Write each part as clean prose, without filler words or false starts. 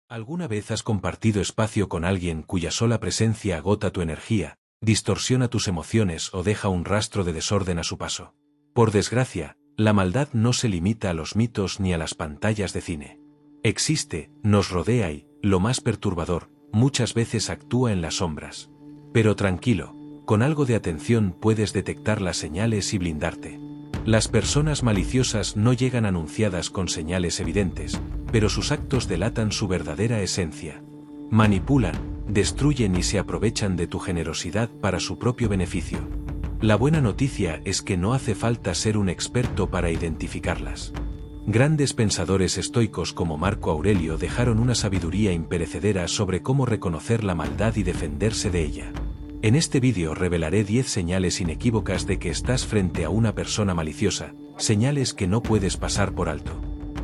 ¿Alguna vez has compartido espacio con alguien cuya sola presencia agota tu energía, distorsiona tus emociones o deja un rastro de desorden a su paso? Por desgracia, la maldad no se limita a los mitos ni a las pantallas de cine. Existe, nos rodea y, lo más perturbador, muchas veces actúa en las sombras. Pero tranquilo, con algo de atención puedes detectar las señales y blindarte. Las personas maliciosas no llegan anunciadas con señales evidentes, pero sus actos delatan su verdadera esencia. Manipulan, destruyen y se aprovechan de tu generosidad para su propio beneficio. La buena noticia es que no hace falta ser un experto para identificarlas. Grandes pensadores estoicos como Marco Aurelio dejaron una sabiduría imperecedera sobre cómo reconocer la maldad y defenderse de ella. En este vídeo revelaré 10 señales inequívocas de que estás frente a una persona maliciosa, señales que no puedes pasar por alto.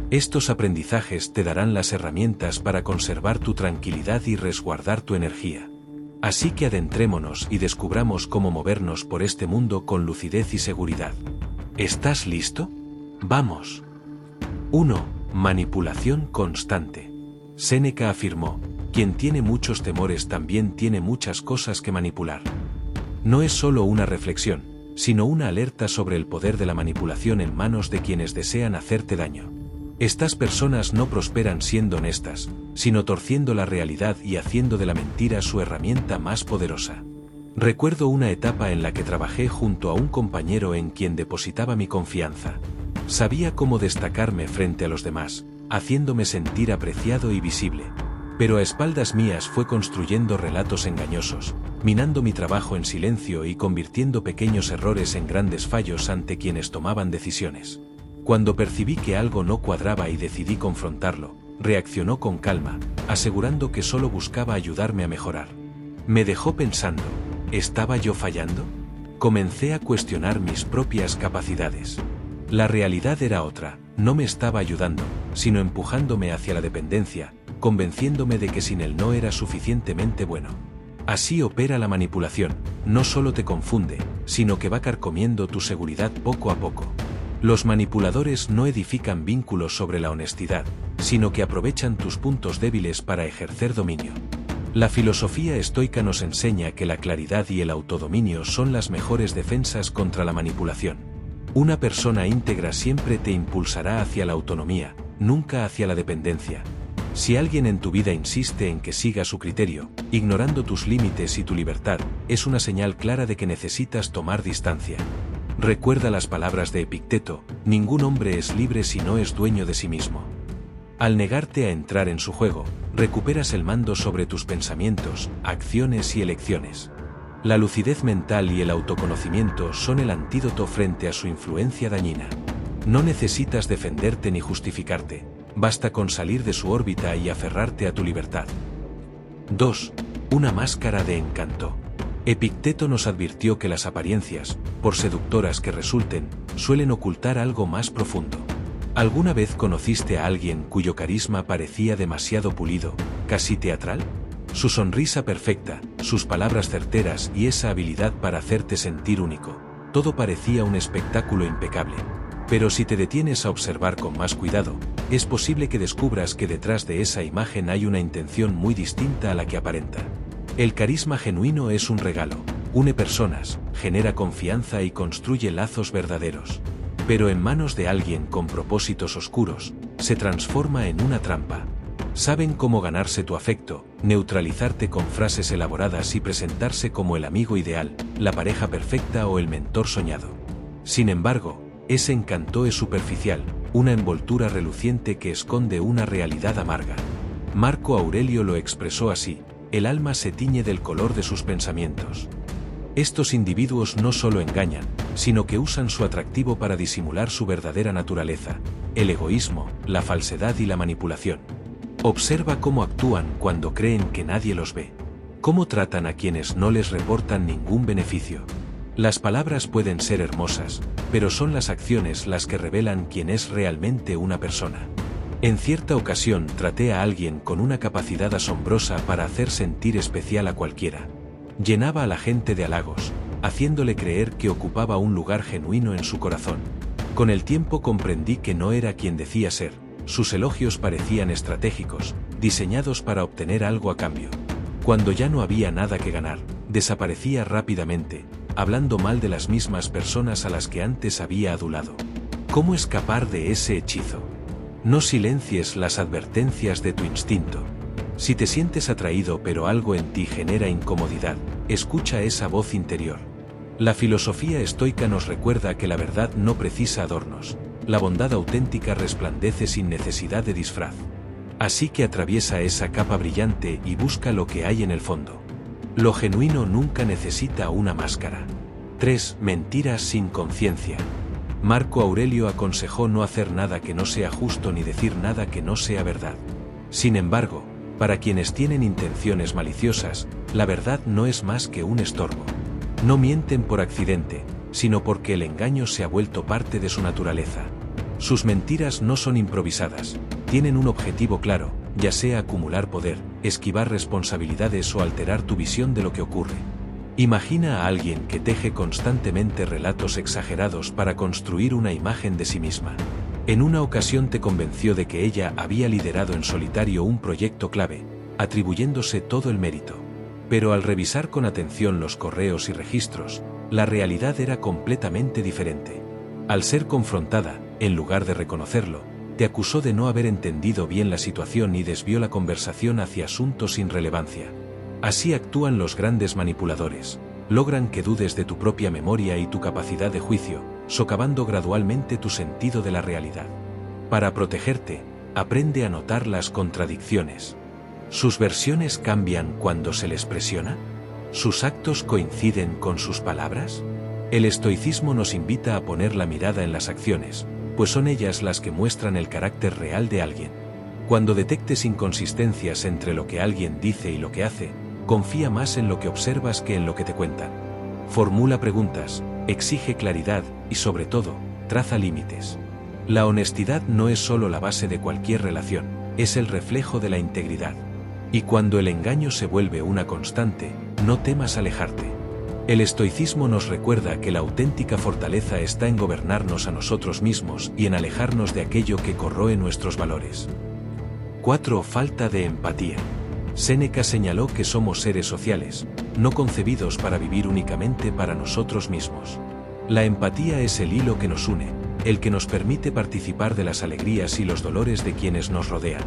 Estos aprendizajes te darán las herramientas para conservar tu tranquilidad y resguardar tu energía. Así que adentrémonos y descubramos cómo movernos por este mundo con lucidez y seguridad. ¿Estás listo? ¡Vamos! 1. Manipulación constante. Séneca afirmó: quien tiene muchos temores también tiene muchas cosas que manipular. No es solo una reflexión, sino una alerta sobre el poder de la manipulación en manos de quienes desean hacerte daño. Estas personas no prosperan siendo honestas, sino torciendo la realidad y haciendo de la mentira su herramienta más poderosa. Recuerdo una etapa en la que trabajé junto a un compañero en quien depositaba mi confianza. Sabía cómo destacarme frente a los demás, haciéndome sentir apreciado y visible. Pero a espaldas mías fue construyendo relatos engañosos, minando mi trabajo en silencio y convirtiendo pequeños errores en grandes fallos ante quienes tomaban decisiones. Cuando percibí que algo no cuadraba y decidí confrontarlo, reaccionó con calma, asegurando que solo buscaba ayudarme a mejorar. Me dejó pensando, ¿estaba yo fallando? Comencé a cuestionar mis propias capacidades. La realidad era otra, no me estaba ayudando, sino empujándome hacia la dependencia, convenciéndome de que sin él no era suficientemente bueno. Así opera la manipulación, no solo te confunde, sino que va carcomiendo tu seguridad poco a poco. Los manipuladores no edifican vínculos sobre la honestidad, sino que aprovechan tus puntos débiles para ejercer dominio. La filosofía estoica nos enseña que la claridad y el autodominio son las mejores defensas contra la manipulación. Una persona íntegra siempre te impulsará hacia la autonomía, nunca hacia la dependencia. Si alguien en tu vida insiste en que siga su criterio, ignorando tus límites y tu libertad, es una señal clara de que necesitas tomar distancia. Recuerda las palabras de Epicteto: ningún hombre es libre si no es dueño de sí mismo. Al negarte a entrar en su juego, recuperas el mando sobre tus pensamientos, acciones y elecciones. La lucidez mental y el autoconocimiento son el antídoto frente a su influencia dañina. No necesitas defenderte ni justificarte, basta con salir de su órbita y aferrarte a tu libertad. 2. Una máscara de encanto. Epicteto nos advirtió que las apariencias, por seductoras que resulten, suelen ocultar algo más profundo. ¿Alguna vez conociste a alguien cuyo carisma parecía demasiado pulido, casi teatral? Su sonrisa perfecta, sus palabras certeras y esa habilidad para hacerte sentir único, todo parecía un espectáculo impecable. Pero si te detienes a observar con más cuidado, es posible que descubras que detrás de esa imagen hay una intención muy distinta a la que aparenta. El carisma genuino es un regalo, une personas, genera confianza y construye lazos verdaderos. Pero en manos de alguien con propósitos oscuros, se transforma en una trampa. Saben cómo ganarse tu afecto, neutralizarte con frases elaboradas y presentarse como el amigo ideal, la pareja perfecta o el mentor soñado. Sin embargo, ese encanto es superficial, una envoltura reluciente que esconde una realidad amarga. Marco Aurelio lo expresó así: el alma se tiñe del color de sus pensamientos. Estos individuos no solo engañan, sino que usan su atractivo para disimular su verdadera naturaleza, el egoísmo, la falsedad y la manipulación. Observa cómo actúan cuando creen que nadie los ve. Cómo tratan a quienes no les reportan ningún beneficio. Las palabras pueden ser hermosas, pero son las acciones las que revelan quién es realmente una persona. En cierta ocasión traté a alguien con una capacidad asombrosa para hacer sentir especial a cualquiera. Llenaba a la gente de halagos, haciéndole creer que ocupaba un lugar genuino en su corazón. Con el tiempo comprendí que no era quien decía ser. Sus elogios parecían estratégicos, diseñados para obtener algo a cambio. Cuando ya no había nada que ganar, desaparecía rápidamente, hablando mal de las mismas personas a las que antes había adulado. ¿Cómo escapar de ese hechizo? No silencies las advertencias de tu instinto. Si te sientes atraído pero algo en ti genera incomodidad, escucha esa voz interior. La filosofía estoica nos recuerda que la verdad no precisa adornos, la bondad auténtica resplandece sin necesidad de disfraz. Así que atraviesa esa capa brillante y busca lo que hay en el fondo. Lo genuino nunca necesita una máscara. 3. Mentiras sin conciencia. Marco Aurelio aconsejó no hacer nada que no sea justo ni decir nada que no sea verdad. Sin embargo, para quienes tienen intenciones maliciosas, la verdad no es más que un estorbo. No mienten por accidente, sino porque el engaño se ha vuelto parte de su naturaleza. Sus mentiras no son improvisadas, tienen un objetivo claro, ya sea acumular poder, esquivar responsabilidades o alterar tu visión de lo que ocurre. Imagina a alguien que teje constantemente relatos exagerados para construir una imagen de sí misma. En una ocasión te convenció de que ella había liderado en solitario un proyecto clave, atribuyéndose todo el mérito. Pero al revisar con atención los correos y registros, la realidad era completamente diferente. Al ser confrontada, en lugar de reconocerlo, te acusó de no haber entendido bien la situación y desvió la conversación hacia asuntos sin relevancia. Así actúan los grandes manipuladores. Logran que dudes de tu propia memoria y tu capacidad de juicio, socavando gradualmente tu sentido de la realidad. Para protegerte, aprende a notar las contradicciones. ¿Sus versiones cambian cuando se les presiona? ¿Sus actos coinciden con sus palabras? El estoicismo nos invita a poner la mirada en las acciones, pues son ellas las que muestran el carácter real de alguien. Cuando detectes inconsistencias entre lo que alguien dice y lo que hace, confía más en lo que observas que en lo que te cuentan. Formula preguntas, exige claridad y sobre todo, traza límites. La honestidad no es solo la base de cualquier relación, es el reflejo de la integridad. Y cuando el engaño se vuelve una constante, no temas alejarte. El estoicismo nos recuerda que la auténtica fortaleza está en gobernarnos a nosotros mismos y en alejarnos de aquello que corroe nuestros valores. 4. Falta de empatía. Séneca señaló que somos seres sociales, no concebidos para vivir únicamente para nosotros mismos. La empatía es el hilo que nos une, el que nos permite participar de las alegrías y los dolores de quienes nos rodean.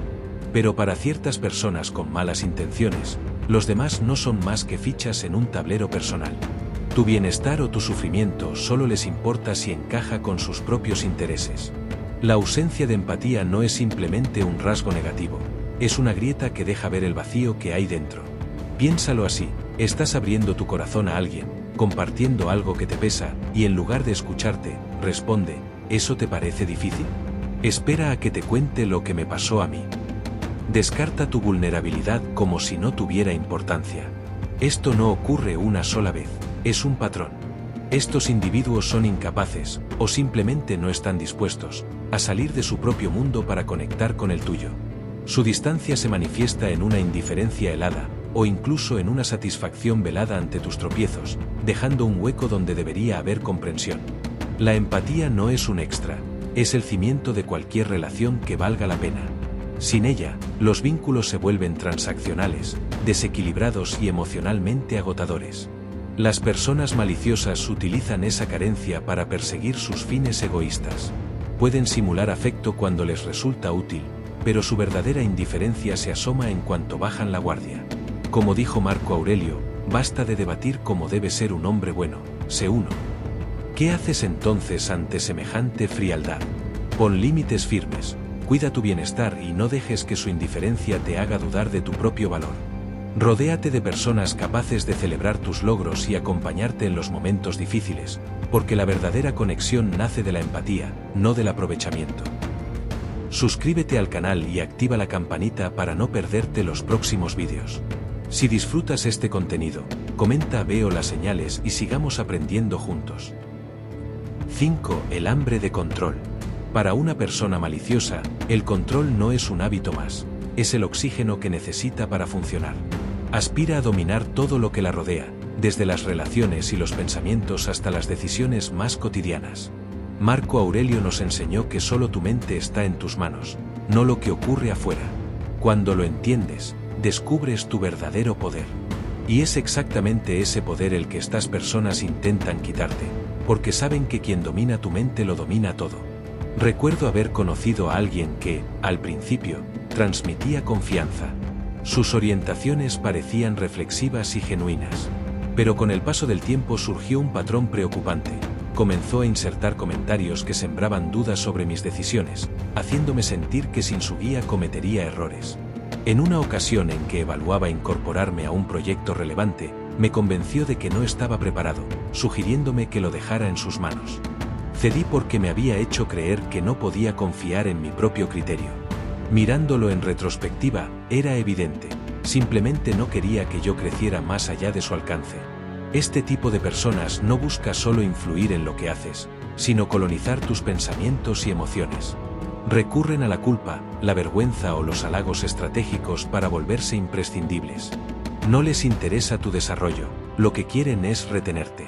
Pero para ciertas personas con malas intenciones, los demás no son más que fichas en un tablero personal. Tu bienestar o tu sufrimiento solo les importa si encaja con sus propios intereses. La ausencia de empatía no es simplemente un rasgo negativo, es una grieta que deja ver el vacío que hay dentro. Piénsalo así, estás abriendo tu corazón a alguien, compartiendo algo que te pesa, y en lugar de escucharte, responde, ¿eso te parece difícil? Espera a que te cuente lo que me pasó a mí. Descarta tu vulnerabilidad como si no tuviera importancia. Esto no ocurre una sola vez, es un patrón. Estos individuos son incapaces, o simplemente no están dispuestos, a salir de su propio mundo para conectar con el tuyo. Su distancia se manifiesta en una indiferencia helada, o incluso en una satisfacción velada ante tus tropiezos, dejando un hueco donde debería haber comprensión. La empatía no es un extra, es el cimiento de cualquier relación que valga la pena. Sin ella, los vínculos se vuelven transaccionales, desequilibrados y emocionalmente agotadores. Las personas maliciosas utilizan esa carencia para perseguir sus fines egoístas. Pueden simular afecto cuando les resulta útil, pero su verdadera indiferencia se asoma en cuanto bajan la guardia. Como dijo Marco Aurelio, basta de debatir cómo debe ser un hombre bueno, sé uno. ¿Qué haces entonces ante semejante frialdad? Pon límites firmes, cuida tu bienestar y no dejes que su indiferencia te haga dudar de tu propio valor. Rodéate de personas capaces de celebrar tus logros y acompañarte en los momentos difíciles, porque la verdadera conexión nace de la empatía, no del aprovechamiento. Suscríbete al canal y activa la campanita para no perderte los próximos vídeos. Si disfrutas este contenido, comenta veo las señales y sigamos aprendiendo juntos. 5. El hambre de control. Para una persona maliciosa, el control no es un hábito más, es el oxígeno que necesita para funcionar. Aspira a dominar todo lo que la rodea, desde las relaciones y los pensamientos hasta las decisiones más cotidianas. Marco Aurelio nos enseñó que solo tu mente está en tus manos, no lo que ocurre afuera. Cuando lo entiendes, descubres tu verdadero poder. Y es exactamente ese poder el que estas personas intentan quitarte, porque saben que quien domina tu mente lo domina todo. Recuerdo haber conocido a alguien que, al principio, transmitía confianza. Sus orientaciones parecían reflexivas y genuinas. Pero con el paso del tiempo surgió un patrón preocupante. Comenzó a insertar comentarios que sembraban dudas sobre mis decisiones, haciéndome sentir que sin su guía cometería errores. En una ocasión en que evaluaba incorporarme a un proyecto relevante, me convenció de que no estaba preparado, sugiriéndome que lo dejara en sus manos. Cedí porque me había hecho creer que no podía confiar en mi propio criterio. Mirándolo en retrospectiva, era evidente, simplemente no quería que yo creciera más allá de su alcance. Este tipo de personas no busca solo influir en lo que haces, sino colonizar tus pensamientos y emociones. Recurren a la culpa, la vergüenza o los halagos estratégicos para volverse imprescindibles. No les interesa tu desarrollo, lo que quieren es retenerte.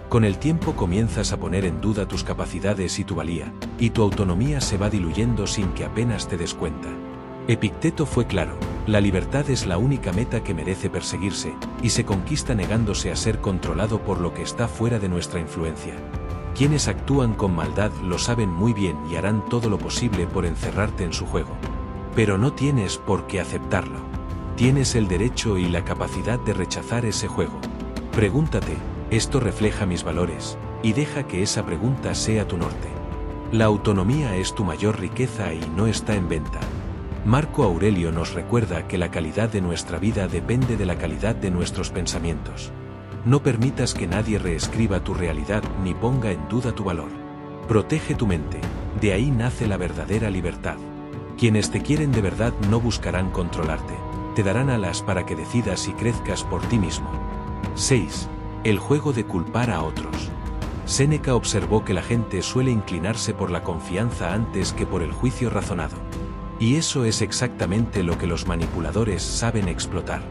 Con el tiempo comienzas a poner en duda tus capacidades y tu valía, y tu autonomía se va diluyendo sin que apenas te des cuenta. Epicteto fue claro, la libertad es la única meta que merece perseguirse, y se conquista negándose a ser controlado por lo que está fuera de nuestra influencia. Quienes actúan con maldad lo saben muy bien y harán todo lo posible por encerrarte en su juego. Pero no tienes por qué aceptarlo. Tienes el derecho y la capacidad de rechazar ese juego. Pregúntate, ¿esto refleja mis valores? Y deja que esa pregunta sea tu norte. La autonomía es tu mayor riqueza y no está en venta. Marco Aurelio nos recuerda que la calidad de nuestra vida depende de la calidad de nuestros pensamientos. No permitas que nadie reescriba tu realidad ni ponga en duda tu valor. Protege tu mente, de ahí nace la verdadera libertad. Quienes te quieren de verdad no buscarán controlarte, te darán alas para que decidas y crezcas por ti mismo. 6. El juego de culpar a otros. Séneca observó que la gente suele inclinarse por la confianza antes que por el juicio razonado. Y eso es exactamente lo que los manipuladores saben explotar.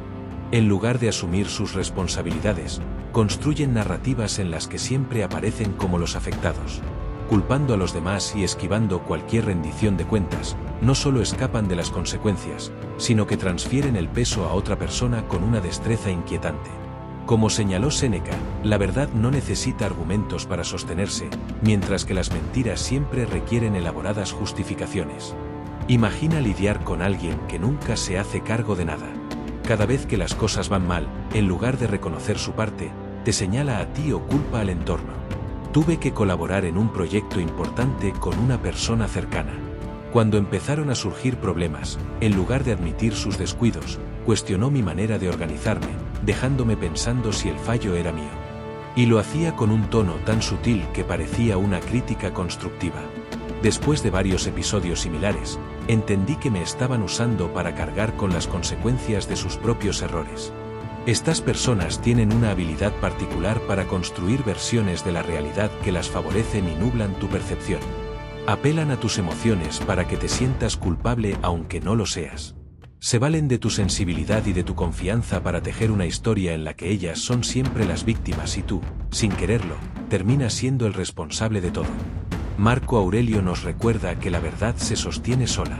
En lugar de asumir sus responsabilidades, construyen narrativas en las que siempre aparecen como los afectados. Culpando a los demás y esquivando cualquier rendición de cuentas, no solo escapan de las consecuencias, sino que transfieren el peso a otra persona con una destreza inquietante. Como señaló Séneca, la verdad no necesita argumentos para sostenerse, mientras que las mentiras siempre requieren elaboradas justificaciones. Imagina lidiar con alguien que nunca se hace cargo de nada. Cada vez que las cosas van mal, en lugar de reconocer su parte, te señala a ti o culpa al entorno. Tuve que colaborar en un proyecto importante con una persona cercana. Cuando empezaron a surgir problemas, en lugar de admitir sus descuidos, cuestionó mi manera de organizarme, dejándome pensando si el fallo era mío. Y lo hacía con un tono tan sutil que parecía una crítica constructiva. Después de varios episodios similares, entendí que me estaban usando para cargar con las consecuencias de sus propios errores. Estas personas tienen una habilidad particular para construir versiones de la realidad que las favorecen y nublan tu percepción. Apelan a tus emociones para que te sientas culpable aunque no lo seas. Se valen de tu sensibilidad y de tu confianza para tejer una historia en la que ellas son siempre las víctimas y tú, sin quererlo, terminas siendo el responsable de todo. Marco Aurelio nos recuerda que la verdad se sostiene sola.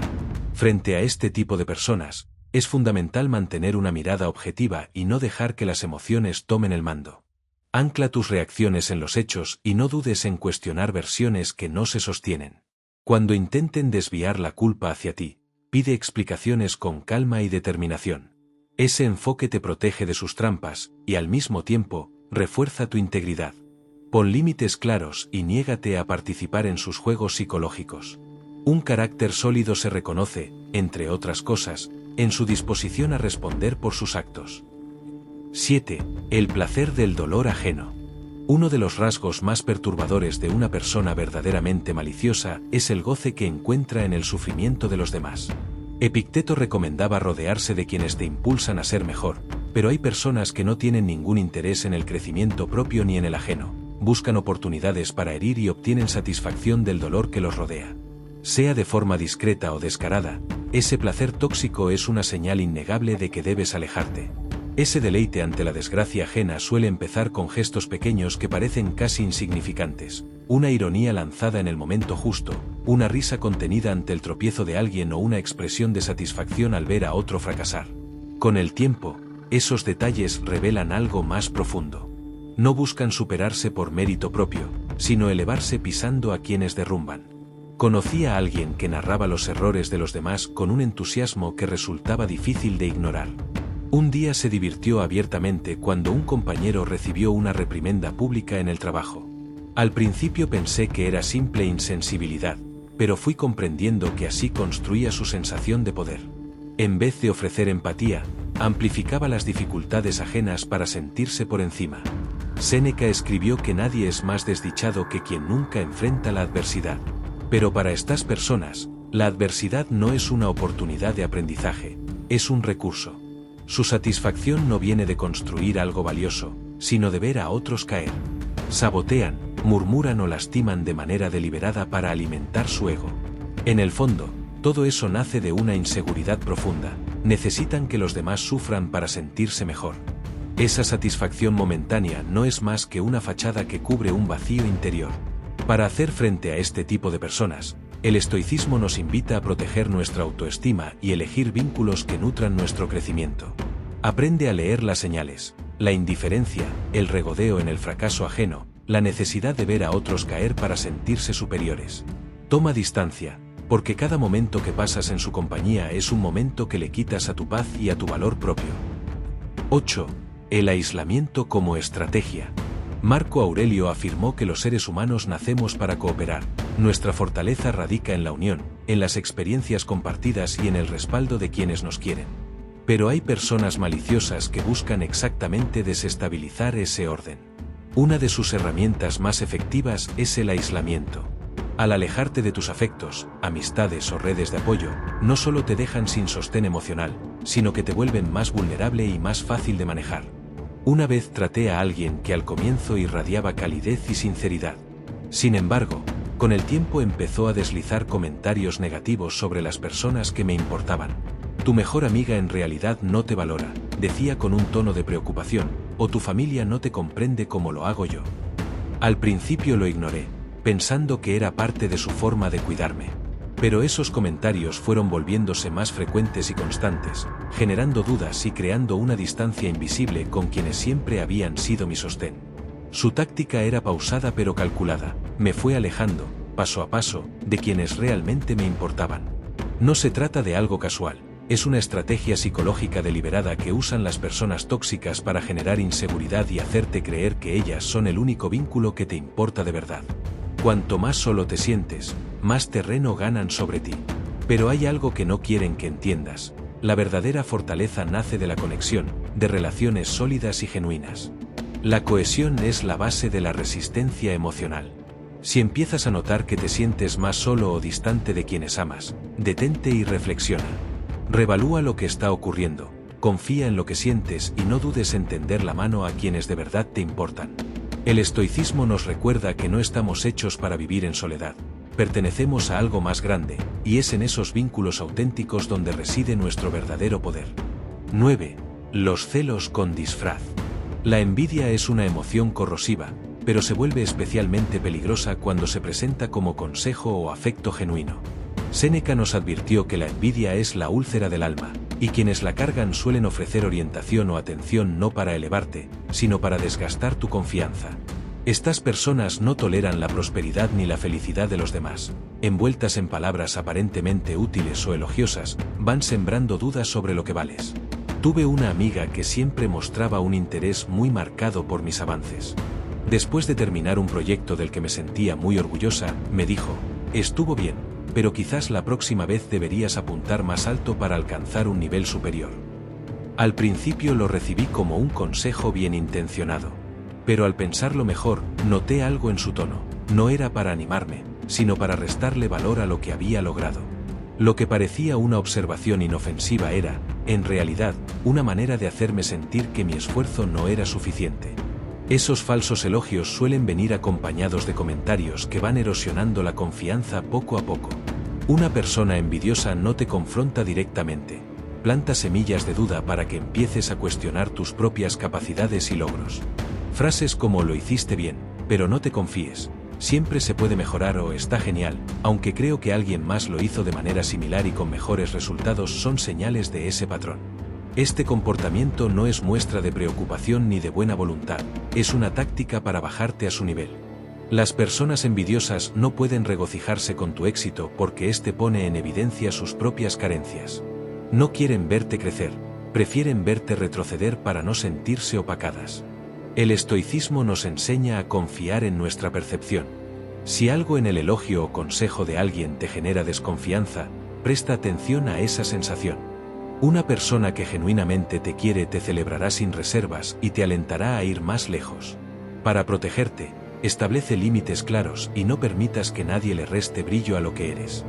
Frente a este tipo de personas, es fundamental mantener una mirada objetiva y no dejar que las emociones tomen el mando. Ancla tus reacciones en los hechos y no dudes en cuestionar versiones que no se sostienen. Cuando intenten desviar la culpa hacia ti, pide explicaciones con calma y determinación. Ese enfoque te protege de sus trampas y al mismo tiempo, refuerza tu integridad. Pon límites claros y niégate a participar en sus juegos psicológicos. Un carácter sólido se reconoce, entre otras cosas, en su disposición a responder por sus actos. 7. El placer del dolor ajeno. Uno de los rasgos más perturbadores de una persona verdaderamente maliciosa es el goce que encuentra en el sufrimiento de los demás. Epicteto recomendaba rodearse de quienes te impulsan a ser mejor, pero hay personas que no tienen ningún interés en el crecimiento propio ni en el ajeno. Buscan oportunidades para herir y obtienen satisfacción del dolor que los rodea. Sea de forma discreta o descarada, ese placer tóxico es una señal innegable de que debes alejarte. Ese deleite ante la desgracia ajena suele empezar con gestos pequeños que parecen casi insignificantes, una ironía lanzada en el momento justo, una risa contenida ante el tropiezo de alguien o una expresión de satisfacción al ver a otro fracasar. Con el tiempo, esos detalles revelan algo más profundo. No buscan superarse por mérito propio, sino elevarse pisando a quienes derrumban. Conocí a alguien que narraba los errores de los demás con un entusiasmo que resultaba difícil de ignorar. Un día se divirtió abiertamente cuando un compañero recibió una reprimenda pública en el trabajo. Al principio pensé que era simple insensibilidad, pero fui comprendiendo que así construía su sensación de poder. En vez de ofrecer empatía, amplificaba las dificultades ajenas para sentirse por encima. Séneca escribió que nadie es más desdichado que quien nunca enfrenta la adversidad. Pero para estas personas, la adversidad no es una oportunidad de aprendizaje, es un recurso. Su satisfacción no viene de construir algo valioso, sino de ver a otros caer. Sabotean, murmuran o lastiman de manera deliberada para alimentar su ego. En el fondo, todo eso nace de una inseguridad profunda. Necesitan que los demás sufran para sentirse mejor. Esa satisfacción momentánea no es más que una fachada que cubre un vacío interior. Para hacer frente a este tipo de personas, el estoicismo nos invita a proteger nuestra autoestima y elegir vínculos que nutran nuestro crecimiento. Aprende a leer las señales, la indiferencia, el regodeo en el fracaso ajeno, la necesidad de ver a otros caer para sentirse superiores. Toma distancia, porque cada momento que pasas en su compañía es un momento que le quitas a tu paz y a tu valor propio. 8. El aislamiento como estrategia. Marco Aurelio afirmó que los seres humanos nacemos para cooperar. Nuestra fortaleza radica en la unión, en las experiencias compartidas y en el respaldo de quienes nos quieren. Pero hay personas maliciosas que buscan exactamente desestabilizar ese orden. Una de sus herramientas más efectivas es el aislamiento. Al alejarte de tus afectos, amistades o redes de apoyo, no solo te dejan sin sostén emocional, sino que te vuelven más vulnerable y más fácil de manejar. Una vez traté a alguien que al comienzo irradiaba calidez y sinceridad. Sin embargo, con el tiempo empezó a deslizar comentarios negativos sobre las personas que me importaban. Tu mejor amiga en realidad no te valora, decía con un tono de preocupación, o tu familia no te comprende como lo hago yo. Al principio lo ignoré, pensando que era parte de su forma de cuidarme. Pero esos comentarios fueron volviéndose más frecuentes y constantes, generando dudas y creando una distancia invisible con quienes siempre habían sido mi sostén. Su táctica era pausada pero calculada, me fue alejando, paso a paso, de quienes realmente me importaban. No se trata de algo casual, es una estrategia psicológica deliberada que usan las personas tóxicas para generar inseguridad y hacerte creer que ellas son el único vínculo que te importa de verdad. Cuanto más solo te sientes, más terreno ganan sobre ti. Pero hay algo que no quieren que entiendas. La verdadera fortaleza nace de la conexión, de relaciones sólidas y genuinas. La cohesión es la base de la resistencia emocional. Si empiezas a notar que te sientes más solo o distante de quienes amas, detente y reflexiona. Revalúa lo que está ocurriendo, confía en lo que sientes y no dudes en tender la mano a quienes de verdad te importan. El estoicismo nos recuerda que no estamos hechos para vivir en soledad. Pertenecemos a algo más grande, y es en esos vínculos auténticos donde reside nuestro verdadero poder. 9. Los celos con disfraz. La envidia es una emoción corrosiva, pero se vuelve especialmente peligrosa cuando se presenta como consejo o afecto genuino. Séneca nos advirtió que la envidia es la úlcera del alma, y quienes la cargan suelen ofrecer orientación o atención no para elevarte, sino para desgastar tu confianza. Estas personas no toleran la prosperidad ni la felicidad de los demás. Envueltas en palabras aparentemente útiles o elogiosas, van sembrando dudas sobre lo que vales. Tuve una amiga que siempre mostraba un interés muy marcado por mis avances. Después de terminar un proyecto del que me sentía muy orgullosa, me dijo: estuvo bien, pero quizás la próxima vez deberías apuntar más alto para alcanzar un nivel superior. Al principio lo recibí como un consejo bien intencionado. Pero al pensarlo mejor, noté algo en su tono. No era para animarme, sino para restarle valor a lo que había logrado. Lo que parecía una observación inofensiva era, en realidad, una manera de hacerme sentir que mi esfuerzo no era suficiente. Esos falsos elogios suelen venir acompañados de comentarios que van erosionando la confianza poco a poco. Una persona envidiosa no te confronta directamente. Planta semillas de duda para que empieces a cuestionar tus propias capacidades y logros. Frases como "lo hiciste bien, pero no te confíes", siempre se puede mejorar o está genial, aunque creo que alguien más lo hizo de manera similar y con mejores resultados son señales de ese patrón. Este comportamiento no es muestra de preocupación ni de buena voluntad, es una táctica para bajarte a su nivel. Las personas envidiosas no pueden regocijarse con tu éxito porque éste pone en evidencia sus propias carencias. No quieren verte crecer, prefieren verte retroceder para no sentirse opacadas. El estoicismo nos enseña a confiar en nuestra percepción. Si algo en el elogio o consejo de alguien te genera desconfianza, presta atención a esa sensación. Una persona que genuinamente te quiere te celebrará sin reservas y te alentará a ir más lejos. Para protegerte, establece límites claros y no permitas que nadie le reste brillo a lo que eres.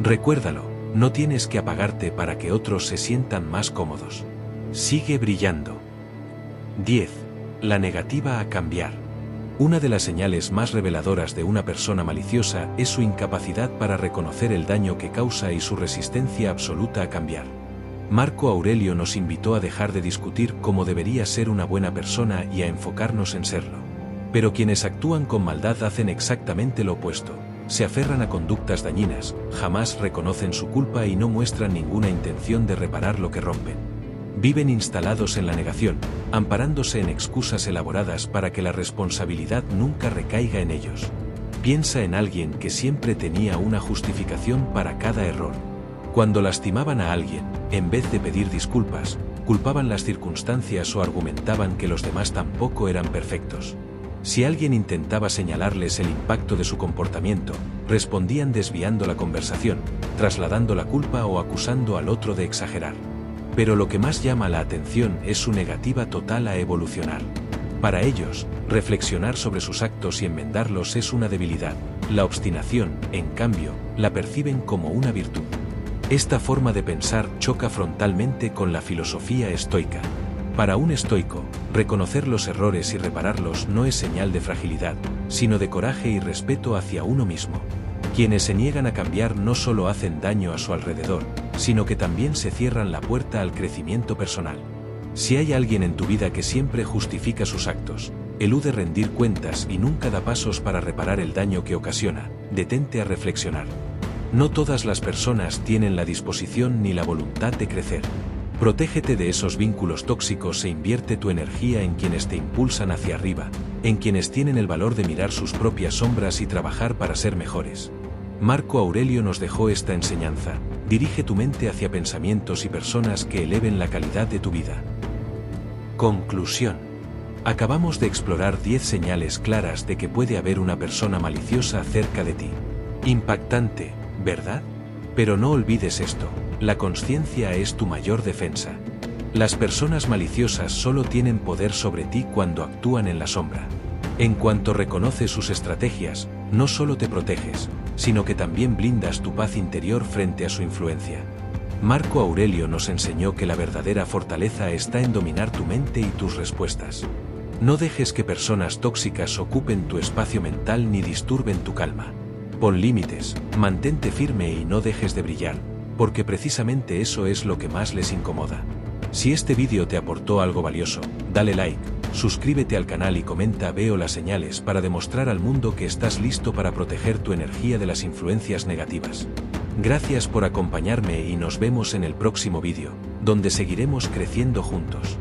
Recuérdalo, no tienes que apagarte para que otros se sientan más cómodos. Sigue brillando. 10. La negativa a cambiar. Una de las señales más reveladoras de una persona maliciosa es su incapacidad para reconocer el daño que causa y su resistencia absoluta a cambiar. Marco Aurelio nos invitó a dejar de discutir cómo debería ser una buena persona y a enfocarnos en serlo. Pero quienes actúan con maldad hacen exactamente lo opuesto. Se aferran a conductas dañinas, jamás reconocen su culpa y no muestran ninguna intención de reparar lo que rompen. Viven instalados en la negación, amparándose en excusas elaboradas para que la responsabilidad nunca recaiga en ellos. Piensa en alguien que siempre tenía una justificación para cada error. Cuando lastimaban a alguien, en vez de pedir disculpas, culpaban las circunstancias o argumentaban que los demás tampoco eran perfectos. Si alguien intentaba señalarles el impacto de su comportamiento, respondían desviando la conversación, trasladando la culpa o acusando al otro de exagerar. Pero lo que más llama la atención es su negativa total a evolucionar. Para ellos, reflexionar sobre sus actos y enmendarlos es una debilidad. La obstinación, en cambio, la perciben como una virtud. Esta forma de pensar choca frontalmente con la filosofía estoica. Para un estoico, reconocer los errores y repararlos no es señal de fragilidad, sino de coraje y respeto hacia uno mismo. Quienes se niegan a cambiar no solo hacen daño a su alrededor, sino que también se cierran la puerta al crecimiento personal. Si hay alguien en tu vida que siempre justifica sus actos, elude rendir cuentas y nunca da pasos para reparar el daño que ocasiona, detente a reflexionar. No todas las personas tienen la disposición ni la voluntad de crecer. Protégete de esos vínculos tóxicos e invierte tu energía en quienes te impulsan hacia arriba, en quienes tienen el valor de mirar sus propias sombras y trabajar para ser mejores. Marco Aurelio nos dejó esta enseñanza: dirige tu mente hacia pensamientos y personas que eleven la calidad de tu vida. Conclusión. Acabamos de explorar 10 señales claras de que puede haber una persona maliciosa cerca de ti. Impactante, ¿verdad? Pero no olvides esto: la consciencia es tu mayor defensa. Las personas maliciosas solo tienen poder sobre ti cuando actúan en la sombra. En cuanto reconoces sus estrategias, no solo te proteges, sino que también blindas tu paz interior frente a su influencia. Marco Aurelio nos enseñó que la verdadera fortaleza está en dominar tu mente y tus respuestas. No dejes que personas tóxicas ocupen tu espacio mental ni disturben tu calma. Pon límites, mantente firme y no dejes de brillar, porque precisamente eso es lo que más les incomoda. Si este vídeo te aportó algo valioso, dale like, suscríbete al canal y comenta "Veo las señales" para demostrar al mundo que estás listo para proteger tu energía de las influencias negativas. Gracias por acompañarme y nos vemos en el próximo vídeo, donde seguiremos creciendo juntos.